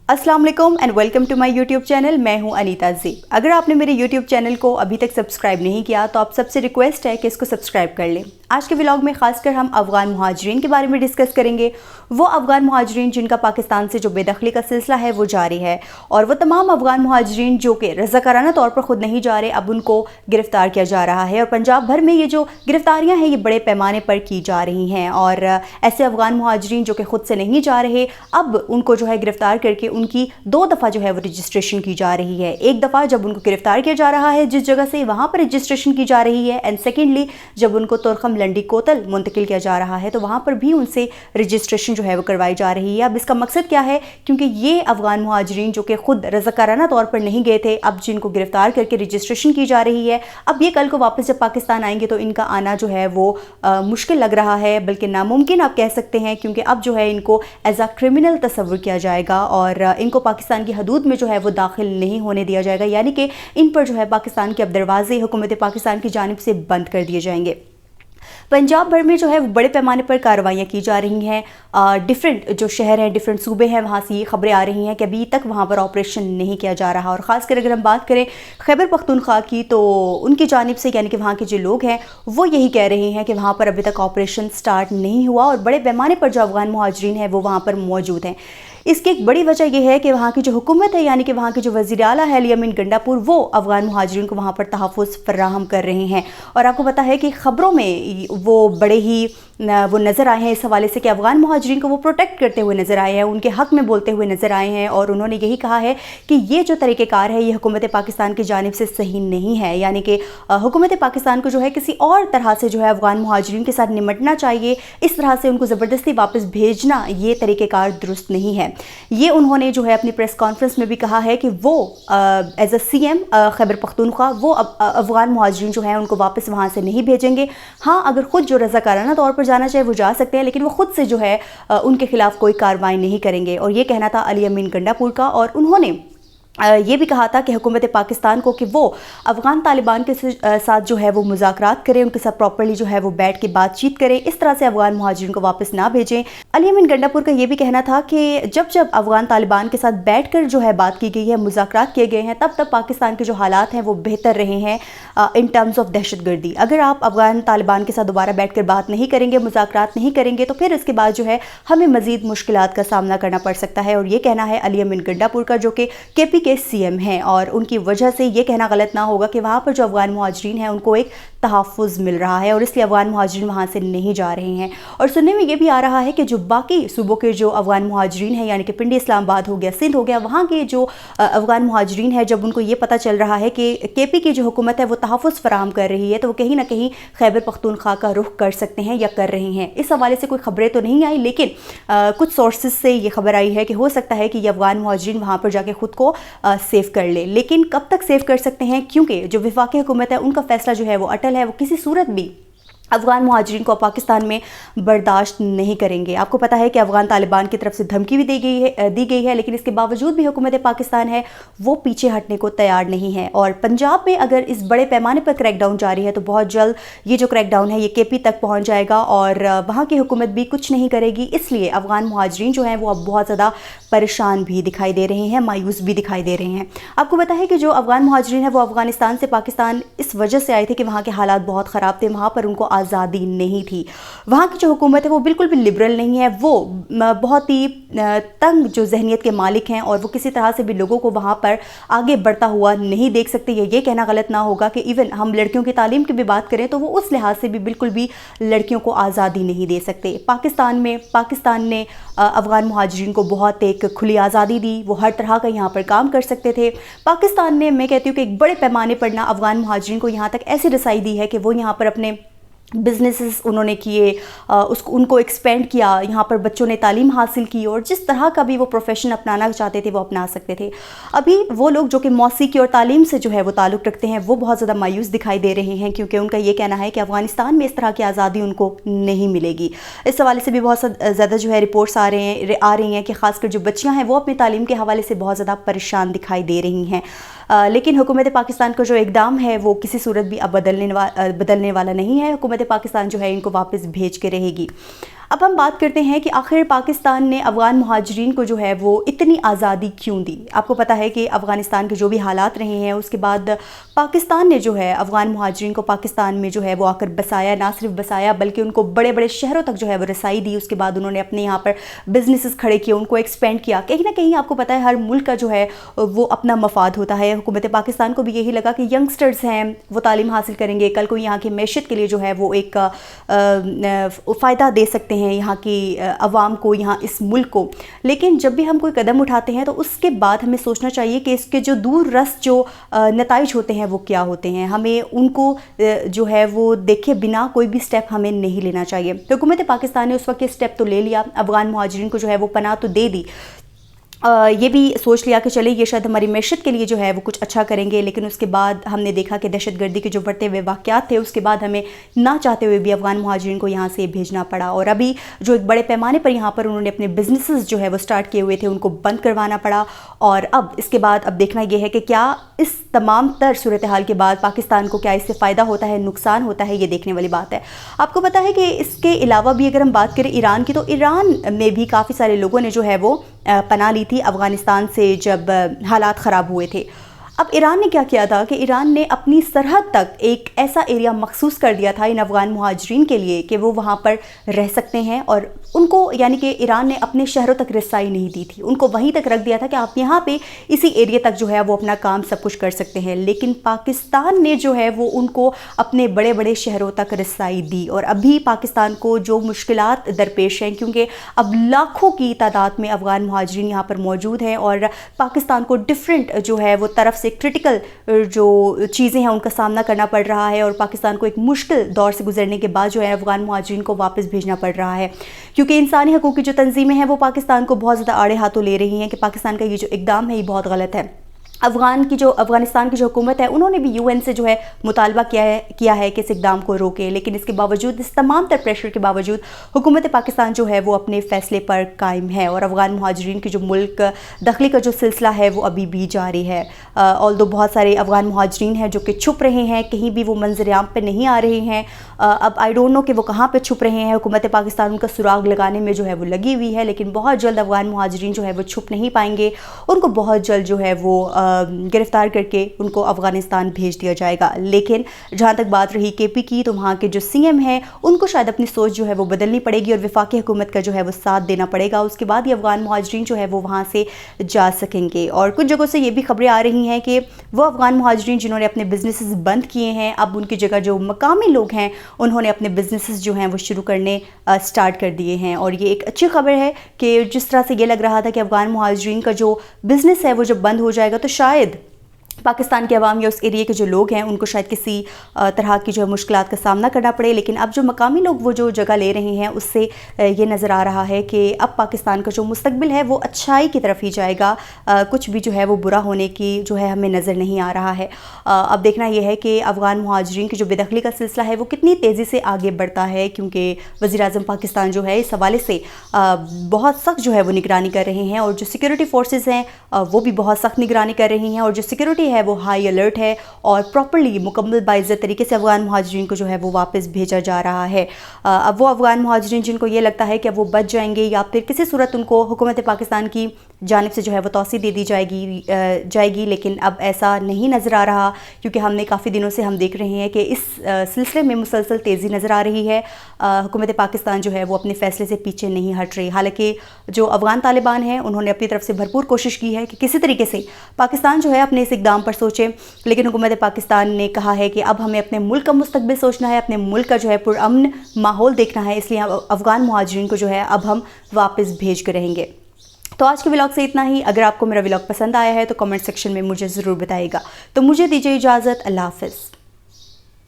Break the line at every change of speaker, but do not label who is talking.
अस्सलाम वालेकुम and welcome to my YouTube channel. मैं हूं अनीता ज़ेब। अगर आपने मेरे यूट्यूब चैनल को अभी तक सब्सक्राइब नहीं किया तो आप सबसे रिक्वेस्ट है कि इसको सब्सक्राइब कर लें। आज के व्लॉग में खासकर हम अफ़गान मुहाजिरीन के बारे में डिस्कस करेंगे। वो अफ़गान मुहाजिरीन जिनका पाकिस्तान से जो बेदखली का सिलसिला है वो जारी है, और वो तमाम अफ़गान मुहाजिरीन जो कि रज़ाकाराना तौर पर ख़ुद नहीं जा रहे, अब उनको गिरफ़्तार किया जा रहा है। और पंजाब भर में ये जो गिरफ़्तारियाँ हैं ये बड़े पैमाने पर की जा रही हैं, और ऐसे अफ़गान मुहाजिरीन जो कि ख़ुद से नहीं जा रहे, अब उनको जो है गिरफ़्तार करके उनकी 2 दफ़ा जो है वो रजिस्ट्रेशन की जा रही है। एक दफ़ा जब उनको गिरफ़्तार किया जा रहा है जिस जगह से, वहाँ पर रजिस्ट्रेशन की जा रही है, एंड सेकेंडली जब उनको तुरखम लंडी कोतल मुंतकिल किया जा रहा है तो वहाँ पर भी उनसे रजिस्ट्रेशन जो है वो करवाई जा रही है। अब इसका मकसद क्या है, क्योंकि ये अफ़गान मुहाजिरीन जो कि ख़ुद रज़ाकाराना तौर पर नहीं गए थे, अब जिनको गिरफ़्तार करके रजिस्ट्रेशन की जा रही है, अब ये कल को वापस जब पाकिस्तान आएंगे तो इनका आना जो है वो मुश्किल लग रहा है, बल्कि नामुमकिन आप कह सकते हैं, क्योंकि अब जो है इनको एज अ क्रिमिनल तस्वुर किया जाएगा और इनको पाकिस्तान की हदूद में जो है वो दाखिल नहीं होने दिया जाएगा। यानी कि इन पर जो है पाकिस्तान के अब दरवाजे हुकूमत पाकिस्तान की जानिब से बंद कर दिए जाएंगे। पंजाब भर में जो है वो बड़े पैमाने पर कार्रवाइयाँ की जा रही हैं। डिफरेंट जो शहर हैं, डिफरेंट सूबे हैं, वहाँ से ये खबरें आ रही हैं कि अभी तक वहाँ पर ऑपरेशन नहीं किया जा रहा। और ख़ासकर अगर हम बात करें खैबर पख्तूनख्वा की, तो उनकी जानिब से यानी कि वहाँ के जो लोग हैं वो यही कह रहे हैं कि वहाँ पर अभी तक ऑपरेशन स्टार्ट नहीं हुआ और बड़े पैमाने पर जो अफ़गान मुहाजिरीन हैं वो वहाँ पर मौजूद हैं। इसकी एक बड़ी वजह यह है कि वहाँ की जो हुकूमत है, यानी कि वहाँ के जो वज़ीर आला है अली अमीन गंडापुर, वो अफ़गान मुहाजिरीन को वहाँ पर तहफ़्फ़ुज़ फराहम कर रहे हैं। और आपको पता है कि ख़बरों में वो बड़े ही वो नज़र आए हैं इस हवाले से कि अफ़गान मुहाजिरीन को वो प्रोटेक्ट करते हुए नज़र आए हैं, उनके हक़ में बोलते हुए नज़र आए हैं, और उन्होंने यही कहा है कि ये जो तरीक़ेकार है ये हुकूमत पाकिस्तान की जानिब से सही नहीं है। यानी कि हुकूमत पाकिस्तान को जो है किसी और तरह से जो है अफ़गान मुहाजिरीन के साथ निमटना चाहिए। इस तरह से उनको ज़बरदस्ती वापस भेजना ये तरीक़ेकार दुरुस्त नहीं है। ये उन्होंने जो है अपनी प्रेस कॉन्फ्रेंस में भी कहा है कि वो as a CM Khyber Pakhtunkhwa वो अफ़गान मुहाजिरीन जो हैं उनको वापस वहाँ से नहीं भेजेंगे। हाँ, अगर ख़ुद जो रज़ाकाराना तौर पर जाना चाहे वो जा सकते हैं, लेकिन वो ख़ुद से जो है उनके ख़िलाफ़ कोई कार्रवाई नहीं करेंगे। और ये कहना था अली अमीन गंडापुर का, और उन्होंने ये भी कहा था कि हुकूमत पाकिस्तान को कि वो अफ़गान तालिबान के साथ जो है वो मुज़ाकरात करें, उनके साथ प्रॉपर्ली जो है वो बैठ के बातचीत करें, इस तरह से अफ़गान मुहाजिरीन को वापस ना भेजें। अली अमीन गंडापुर का ये भी कहना था कि जब जब अफ़गान तालिबान के साथ बैठ कर जो है बात की गई है, मुज़ाकरात किए गए हैं, तब तब पाकिस्तान के जो हालात हैं वो बेहतर रहे हैं इन टर्म्स ऑफ दहशत गर्दी। अगर आप अफ़गान तालिबान के साथ दोबारा बैठ कर बात नहीं करेंगे, मुज़ाकरात नहीं करेंगे, तो फिर उसके बाद जो है हमें मज़ीद मुश्किलात का सामना करना पड़ सकता है। और ये कहना है अली अमीन गंडापुर का, जो कि KP के CM हैं, और उनकी वजह से ये कहना गलत ना होगा कि वहाँ पर जो अफ़गान मुहाजिरीन हैं उनको एक तहफ़्फ़ुज़ मिल रहा है और इसलिए अफ़गान मुहाजिरीन वहाँ से नहीं जा रहे हैं। और सुनने में ये भी आ रहा है कि जो बाकी सूबों के जो अफ़गान मुहाजिरीन हैं, यानी कि पिंडी इस्लामाबाद हो गया, सिंध हो गया, वहाँ के जो अफ़गान मुहाजिरीन हैं, जब उनको ये पता चल रहा है कि KP की जो हुकूमत है वो तहफ़्फ़ुज़ फराहम कर रही है, तो वो कहीं ना कहीं खैबर पख्तूनख्वा का रुख कर सकते हैं या कर रहे हैं। इस हवाले से कोई खबरें तो नहीं आई, लेकिन कुछ सोर्सेज से ये खबर आई है कि हो सकता है कि ये अफ़गान मुहाजिरीन वहाँ पर जाके ख़ुद को सेव कर ले। लेकिन कब तक सेव कर सकते हैं, क्योंकि जो वफाकी हुकूमत है उनका फैसला जो है वो अटल है, वो किसी सूरत भी अफ़गान मुहाजिरीन को पाकिस्तान में बर्दाश्त नहीं करेंगे। आपको पता है कि अफ़गान तालिबान की तरफ से धमकी भी दी गई है, लेकिन इसके बावजूद भी हुकूमत पाकिस्तान है वो पीछे हटने को तैयार नहीं है। और पंजाब में अगर इस बड़े पैमाने पर क्रैकडाउन जारी है तो बहुत जल्द ये जो क्रैकडाउन है ये KP तक पहुँच जाएगा और वहाँ की हुकूमत भी कुछ नहीं करेगी। इसलिए अफ़गान मुहाजिरीन जो हैं वो अब बहुत ज़्यादा परेशान भी दिखाई दे रहे हैं, मायूस भी दिखाई दे रहे हैं। आपको पता है कि जो अफ़गान मुहाजिरीन है वो अफ़गानिस्तान से पाकिस्तान इस वजह से आए थे कि वहाँ के हालात बहुत ख़राब थे, वहाँ पर उनको आज़ादी नहीं थी। वहाँ की जो हुकूमत है वो बिल्कुल भी लिबरल नहीं है, वो बहुत ही तंग जो जहनीत के मालिक हैं, और वो किसी तरह से भी लोगों को वहाँ पर आगे बढ़ता हुआ नहीं देख सकते। ये कहना गलत ना होगा कि इवन हम लड़कियों की तालीम की भी बात करें तो वो उस लिहाज से भी बिल्कुल भी लड़कियों को आज़ादी नहीं दे सकते। पाकिस्तान ने अफ़गान मुहाजिरीन को बहुत एक खुली आज़ादी दी, वो हर तरह का यहाँ पर काम कर सकते थे। पाकिस्तान ने, मैं कहती हूँ कि एक बड़े पैमाने पर ना अफ़गान मुहाजिरीन को यहाँ तक ऐसी रसाई दी है कि वो यहाँ पर अपने बिजनेसेस उन्होंने किए, उनको एक्सपेंड किया, यहाँ पर बच्चों ने तालीम हासिल की, और जिस तरह का भी वो प्रोफेशन अपनाना चाहते थे वो अपना सकते थे। अभी वो लोग जो कि मौसीकी और तालीम से जो है वो ताल्लुक़ रखते हैं वो बहुत ज़्यादा मायूस दिखाई दे रहे हैं, क्योंकि उनका ये कहना है कि अफ़गानिस्तान में इस तरह की आज़ादी उनको नहीं मिलेगी। इस हवाले से भी बहुत ज़्यादा जो है रिपोर्ट्स आ रही हैं कि ख़ासकर जो बच्चियाँ हैं वो अपनी तालीम के हवाले से बहुत ज़्यादा परेशान दिखाई दे रही हैं। लेकिन हुकूमत पाकिस्तान का जो इक़दाम है वो किसी सूरत भी अब बदलने वाला नहीं है। हुकूमत पाकिस्तान जो है इनको वापस भेज के रहेगी। اب ہم بات کرتے ہیں کہ آخر پاکستان نے افغان مہاجرین کو جو ہے وہ اتنی آزادی کیوں دی۔ آپ کو پتہ ہے کہ افغانستان کے جو بھی حالات رہے ہیں اس کے بعد پاکستان نے جو ہے افغان مہاجرین کو پاکستان میں جو ہے وہ آ کر بسایا، نہ صرف بسایا بلکہ ان کو بڑے بڑے شہروں تک جو ہے وہ رسائی دی۔ اس کے بعد انہوں نے اپنے یہاں پر بزنسز کھڑے کیے، ان کو ایکسپینڈ کیا۔ کہیں نہ کہیں آپ کو پتہ ہے ہر ملک کا جو ہے وہ اپنا مفاد ہوتا ہے۔ حکومت پاکستان کو بھی یہی لگا کہ ینگسٹرز ہیں وہ تعلیم حاصل کریں گے، کل کو یہاں کی معیشت کے لیے جو ہے وہ ایک فائدہ دے سکتے ہیں یہاں کی عوام کو، یہاں اس ملک کو۔ لیکن جب بھی ہم کوئی قدم اٹھاتے ہیں تو اس کے بعد ہمیں سوچنا چاہیے کہ اس کے جو دور رس جو نتائج ہوتے ہیں وہ کیا ہوتے ہیں۔ ہمیں ان کو جو ہے وہ دیکھے بنا کوئی بھی سٹیپ ہمیں نہیں لینا چاہیے۔ حکومت پاکستان نے اس وقت یہ سٹیپ تو لے لیا، افغان مہاجرین کو جو ہے وہ پناہ تو دے دی، یہ بھی سوچ لیا کہ چلے یہ شاید ہماری معیشت کے لیے جو ہے وہ کچھ اچھا کریں گے، لیکن اس کے بعد ہم نے دیکھا کہ دہشت گردی کے جو بڑھتے ہوئے واقعات تھے اس کے بعد ہمیں نہ چاہتے ہوئے بھی افغان مہاجرین کو یہاں سے بھیجنا پڑا، اور ابھی جو ایک بڑے پیمانے پر یہاں پر انہوں نے اپنے بزنسز جو ہے وہ سٹارٹ کیے ہوئے تھے ان کو بند کروانا پڑا۔ اور اب اس کے بعد اب دیکھنا یہ ہے کہ کیا اس تمام تر صورتحال کے بعد پاکستان کو کیا اس سے فائدہ ہوتا ہے، نقصان ہوتا ہے، یہ دیکھنے والی بات ہے۔ آپ کو پتہ ہے کہ اس کے علاوہ بھی اگر ہم بات کریں ایران کی، تو ایران میں بھی کافی سارے لوگوں نے جو ہے وہ پناہ لی تھی افغانستان سے جب حالات خراب ہوئے تھے۔ اب ایران نے کیا کیا تھا کہ ایران نے اپنی سرحد تک ایک ایسا ایریا مخصوص کر دیا تھا ان افغان مہاجرین کے لیے کہ وہ وہاں پر رہ سکتے ہیں، اور ان کو یعنی کہ ایران نے اپنے شہروں تک رسائی نہیں دی تھی، ان کو وہیں تک رکھ دیا تھا کہ آپ یہاں پہ اسی ایریا تک جو ہے وہ اپنا کام سب کچھ کر سکتے ہیں۔ لیکن پاکستان نے جو ہے وہ ان کو اپنے بڑے بڑے شہروں تک رسائی دی، اور ابھی پاکستان کو جو مشکلات درپیش ہیں، کیونکہ اب لاکھوں کی تعداد میں افغان مہاجرین یہاں پر موجود ہیں اور پاکستان کو ڈفرینٹ جو ہے وہ طرف سے کرٹیکل جو چیزیں ہیں ان کا سامنا کرنا پڑ رہا ہے، اور پاکستان کو ایک مشکل دور سے گزرنے کے بعد جو ہے افغان مہاجرین کو واپس بھیجنا پڑ رہا ہے، کیونکہ انسانی حقوق کی جو تنظیمیں ہیں وہ پاکستان کو بہت زیادہ آڑے ہاتھوں لے رہی ہیں کہ پاکستان کا یہ جو اقدام ہے یہ بہت غلط ہے۔ افغانستان کی جو حکومت ہے انہوں نے بھی UN سے جو ہے مطالبہ کیا ہے کہ اس اقدام کو روکے، لیکن اس کے باوجود، اس تمام تر پریشر کے باوجود حکومت پاکستان جو ہے وہ اپنے فیصلے پر قائم ہے، اور افغان مہاجرین کی جو ملک داخلی کا جو سلسلہ ہے وہ ابھی بھی جاری ہے۔ آلدو بہت سارے افغان مہاجرین ہیں جو کہ چھپ رہے ہیں، کہیں بھی وہ منظر عام پہ نہیں آ رہے ہیں۔ اب آئی ڈونٹ نو کہ وہ کہاں پہ چھپ رہے ہیں، حکومت پاکستان ان کا سراغ لگانے میں جو ہے وہ لگی ہوئی ہے، لیکن بہت جلد افغان مہاجرین جو ہے وہ چھپ نہیں پائیں گے، ان کو بہت جلد جو ہے وہ گرفتار کر کے ان کو افغانستان بھیج دیا جائے گا۔ لیکن جہاں تک بات رہی KP کی، تو وہاں کے جو CM ہیں ان کو شاید اپنی سوچ جو ہے وہ بدلنی پڑے گی اور وفاقی حکومت کا جو ہے وہ ساتھ دینا پڑے گا، اس کے بعد یہ افغان مہاجرین جو ہے وہ وہاں سے جا سکیں گے۔ اور کچھ جگہوں سے یہ بھی خبریں آ رہی ہیں کہ وہ افغان مہاجرین جنہوں نے اپنے بزنسز بند کیے ہیں، اب ان کی جگہ جو مقامی لوگ ہیں انہوں نے اپنے بزنسز جو ہیں وہ شروع کرنے سٹارٹ کر دیے ہیں، اور یہ ایک اچھی خبر ہے کہ جس طرح سے یہ لگ رہا تھا کہ افغان مہاجرین کا جو بزنس ہے وہ جب بند ہو جائے گا تو شاید پاکستان کے عوام یا اس ایریے کے جو لوگ ہیں ان کو شاید کسی طرح کی جو ہے مشکلات کا سامنا کرنا پڑے، لیکن اب جو مقامی لوگ وہ جو جگہ لے رہے ہیں اس سے یہ نظر آ رہا ہے کہ اب پاکستان کا جو مستقبل ہے وہ اچھائی کی طرف ہی جائے گا، کچھ بھی جو ہے وہ برا ہونے کی جو ہے ہمیں نظر نہیں آ رہا ہے۔ اب دیکھنا یہ ہے کہ افغان مہاجرین کی جو بے دخلی کا سلسلہ ہے وہ کتنی تیزی سے آگے بڑھتا ہے، کیونکہ وزیر اعظم پاکستان جو ہے اس حوالے سے بہت سخت جو ہے وہ نگرانی کر رہے ہیں، اور جو سیکورٹی فورسز ہیں وہ بھی بہت سخت نگرانی کر رہی ہیں، اور جو سیکورٹی ہے وہ ہائی الرٹ ہے، اور پراپرلی مکمل باعزت طریقے سے افغان مہاجرین کو جو ہے وہ واپس بھیجا جا رہا ہے۔ اب وہ افغان مہاجرین جن کو یہ لگتا ہے کہ اب وہ بچ جائیں گے یا پھر کسی صورت ان کو حکومت پاکستان کی جانب سے جو ہے وہ توسیع دے دی جائے گی، لیکن اب ایسا نہیں نظر آ رہا، کیونکہ ہم نے کافی دنوں سے ہم دیکھ رہے ہیں کہ اس سلسلے میں مسلسل تیزی نظر آ رہی ہے۔ حکومت پاکستان جو ہے وہ اپنے فیصلے سے پیچھے نہیں ہٹ رہی، حالانکہ جو افغان طالبان ہیں انہوں نے اپنی طرف سے بھرپور کوشش کی ہے کہ کسی طریقے سے پاکستان جو ہے اپنے اس اقدام پر سوچے، لیکن حکومت پاکستان نے کہا ہے کہ اب ہمیں اپنے ملک کا مستقبل سوچنا ہے، اپنے ملک کا جو ہے پرامن ماحول دیکھنا ہے، اس لیے افغان مہاجرین کو جو ہے اب ہم واپس بھیج کر رہیں گے۔ تو آج کے ولاگ سے اتنا ہی۔ اگر آپ کو میرا ولاگ پسند آیا ہے تو کمنٹ سیکشن میں مجھے ضرور بتائیے گا۔ تو مجھے دیجیے اجازت، اللہ حافظ۔